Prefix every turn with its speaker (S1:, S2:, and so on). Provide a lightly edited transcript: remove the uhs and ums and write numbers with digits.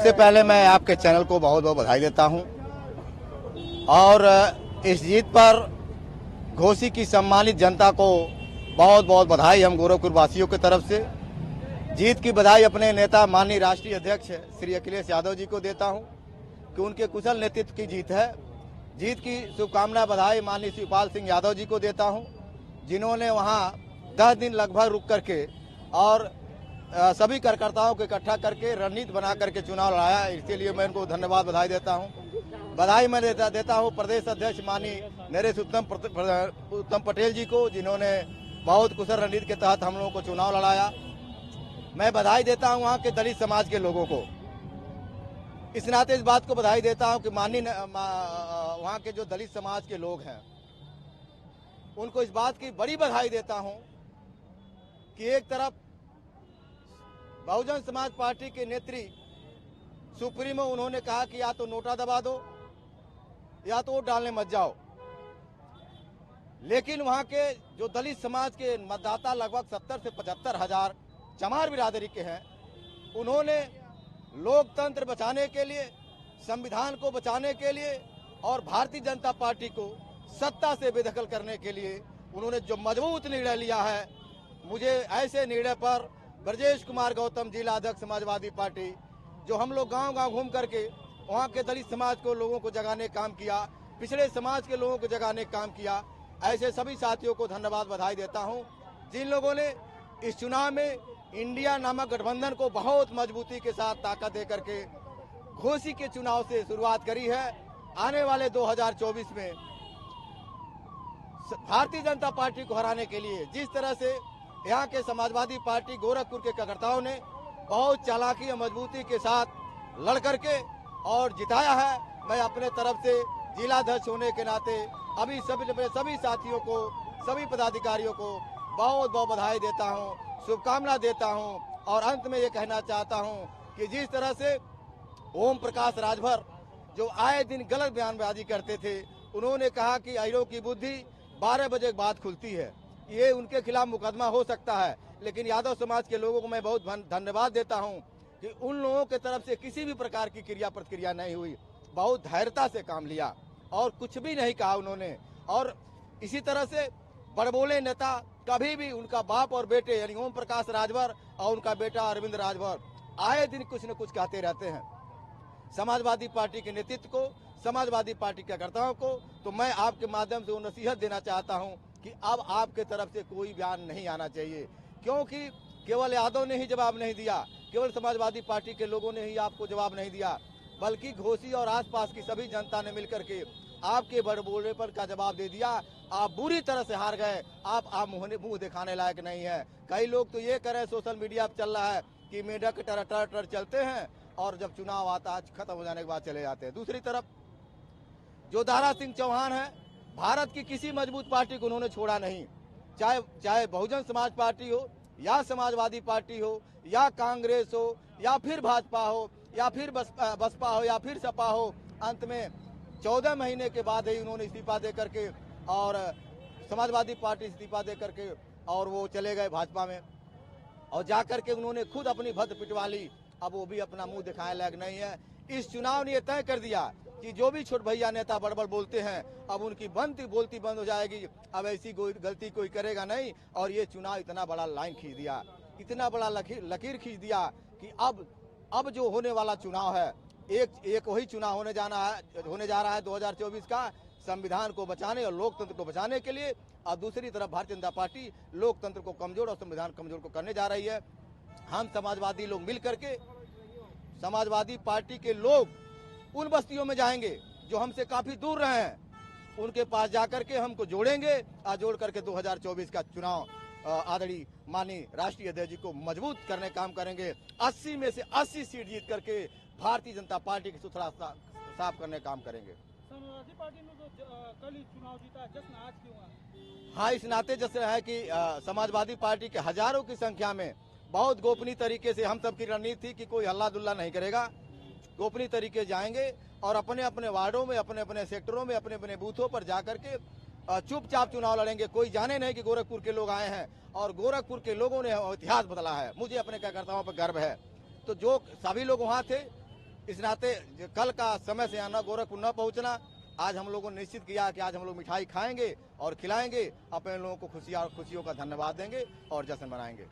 S1: सबसे पहले मैं आपके चैनल को बहुत बहुत बधाई देता हूं और इस जीत पर घोसी की सम्मानित जनता को बहुत बहुत बधाई हम गोरखपुर वासियों की तरफ से। जीत की बधाई अपने नेता माननीय राष्ट्रीय अध्यक्ष श्री अखिलेश यादव जी को देता हूं कि उनके कुशल नेतृत्व की जीत है। जीत की शुभकामना बधाई माननीय शिवपाल सिंह यादव जी को देता हूं, जिन्होंने वहां 10 दिन लगभग रुक करके और सभी कार्यकर्ताओं को इकट्ठा करके रणनीति बना करके चुनाव लड़ाया। इसके लिए मैं उनको धन्यवाद बधाई देता हूं। बधाई मैं देता हूं प्रदेश अध्यक्ष माननीय नरेश उत्तम पटेल जी को, जिन्होंने बहुत कुशल रणनीति के तहत हम लोगों को चुनाव लड़ाया। मैं बधाई देता हूं वहां के दलित समाज के लोगों को। इस नाते इस बात को बधाई देता हूं कि माननीय वहां के जो दलित समाज के लोग हैं उनको इस बात की बड़ी बधाई देता हूं कि एक तरफ बहुजन समाज पार्टी के नेत्री सुप्रीमो उन्होंने कहा कि या तो नोटा दबा दो या तो वोट डालने मत जाओ, लेकिन वहां के जो दलित समाज के मतदाता लगभग 70 से 75 हजार चमार बिरादरी के हैं, उन्होंने लोकतंत्र बचाने के लिए, संविधान को बचाने के लिए और भारतीय जनता पार्टी को सत्ता से बेदखल करने के लिए उन्होंने जो मजबूत निर्णय लिया है, मुझे ऐसे निर्णय पर ब्रजेश कुमार गौतम जिला अध्यक्ष समाजवादी पार्टी, जो हम लोग गांव-गांव घूम करके वहां के दलित समाज को लोगों को जगाने काम किया, पिछड़े समाज के लोगों को जगाने काम किया, ऐसे सभी साथियों को धन्यवाद बधाई देता हूं, जिन लोगों ने इस चुनाव में इंडिया नामक गठबंधन को बहुत मजबूती के साथ ताकत दे करके घोसी के चुनाव से शुरुआत करी है। आने वाले 2024 में भारतीय जनता पार्टी को हराने के लिए जिस तरह से यहाँ के समाजवादी पार्टी गोरखपुर के कार्यकर्ताओं ने बहुत चालाकी और मजबूती के साथ लड़ करके और जिताया है, मैं अपने तरफ से जिलाध्यक्ष होने के नाते अभी सभी साथियों को, सभी पदाधिकारियों को बहुत बहुत बधाई देता हूँ, शुभकामना देता हूँ। और अंत में ये कहना चाहता हूँ कि जिस तरह से ओम प्रकाश राजभर जो आए दिन गलत बयानबाजी करते थे, उन्होंने कहा कि अहिरों की बुद्धि 12 बजे के बाद खुलती है, ये उनके खिलाफ मुकदमा हो सकता है। लेकिन यादव समाज के लोगों को मैं बहुत धन्यवाद देता हूं कि उन लोगों के तरफ से किसी भी प्रकार की क्रिया प्रतिक्रिया नहीं हुई, बहुत धैर्यता से काम लिया और कुछ भी नहीं कहा उन्होंने। और इसी तरह से बड़बोले नेता कभी भी उनका बाप और बेटे यानी ओम प्रकाश राजभर और उनका बेटा अरविंद राजभर आए दिन कुछ न कुछ कहते रहते हैं समाजवादी पार्टी के नेतृत्व को, समाजवादी पार्टी के कार्यकर्ताओं को। तो मैं आपके माध्यम से वो नसीहत देना चाहता हूं कि अब आपके तरफ से कोई बयान नहीं आना चाहिए, क्योंकि केवल यादव ने ही जवाब नहीं दिया, केवल समाजवादी पार्टी के लोगों ने ही आपको जवाब नहीं दिया, बल्कि घोसी और आसपास की सभी जनता ने मिलकर के आपके बड़बोलेपन का जवाब दे दिया। आप बुरी तरह से हार गए, आप मुंह दिखाने लायक नहीं है। कई लोग तो ये कह रहे हैं, सोशल मीडिया पर चल रहा है कि मीडिया के टर चलते हैं और जब चुनाव आता है खत्म हो जाने के बाद चले जाते हैं। दूसरी तरफ जो दारा सिंह चौहान है, भारत की किसी मजबूत पार्टी को उन्होंने छोड़ा नहीं, चाहे बहुजन समाज पार्टी हो या समाजवादी पार्टी हो या कांग्रेस हो या फिर भाजपा हो या फिर बसपा हो या फिर सपा हो। अंत में 14 महीने के बाद ही उन्होंने इस्तीफा दे करके और समाजवादी पार्टी इस्तीफा दे करके और वो चले गए भाजपा में और जाकर के उन्होंने खुद अपनी भद्द पिटवा ली। अब वो भी अपना मुंह दिखाने लायक नहीं है। इस चुनाव ने ये तय कर दिया कि जो भी छोट भैया नेता बड़बड़ बोलते हैं अब उनकी बोलती बंद हो जाएगी, अब ऐसी गलती कोई करेगा नहीं। और ये चुनाव इतना बड़ा लाइन खींच दिया, इतना बड़ा लकीर खींच दिया कि अब जो होने वाला चुनाव है एक वही चुनाव होने जा रहा है 2024 का, संविधान को बचाने और लोकतंत्र को बचाने के लिए। और दूसरी तरफ भारतीय जनता पार्टी लोकतंत्र को कमजोर और संविधान कमजोर को करने जा रही है। हम समाजवादी लोग मिल करके, समाजवादी पार्टी के लोग उन बस्तियों में जाएंगे जो हमसे काफी दूर रहे हैं, उनके पास जाकर के हमको जोड़ेंगे और जोड़ करके 2024 का चुनाव आदरणीय माननीय राष्ट्रीय अध्यक्ष जी को मजबूत करने काम करेंगे। 80 में से 80 सीट जीत करके भारतीय जनता पार्टी की सुथरा साफ करने काम करेंगे।
S2: समाजवादी पार्टी ने जो कल चुनाव जीता, जश्न आज क्यों है?
S1: हाँ, इस नाते जैसे है कि समाजवादी पार्टी के हजारों की संख्या में बहुत गोपनीय तरीके से हम सबकी रणनीति थी कि कोई हल्ला दुल्ला नहीं करेगा, गोपनीय तरीके जाएंगे और अपने अपने वार्डों में, अपने अपने सेक्टरों में, अपने अपने बूथों पर जाकर के चुपचाप चुनाव लड़ेंगे। कोई जाने नहीं कि गोरखपुर के लोग आए हैं और गोरखपुर के लोगों ने इतिहास बदला है। मुझे अपने कार्यकर्ताओं पर गर्व है। तो जो सभी लोग वहाँ थे इस नाते कल का समय से यहाँ न गोरखपुर न पहुँचना, आज हम लोगों ने निश्चित किया कि आज हम लोग मिठाई खाएंगे और खिलाएंगे, अपने लोगों को खुशियों का धन्यवाद देंगे और जश्न मनाएंगे।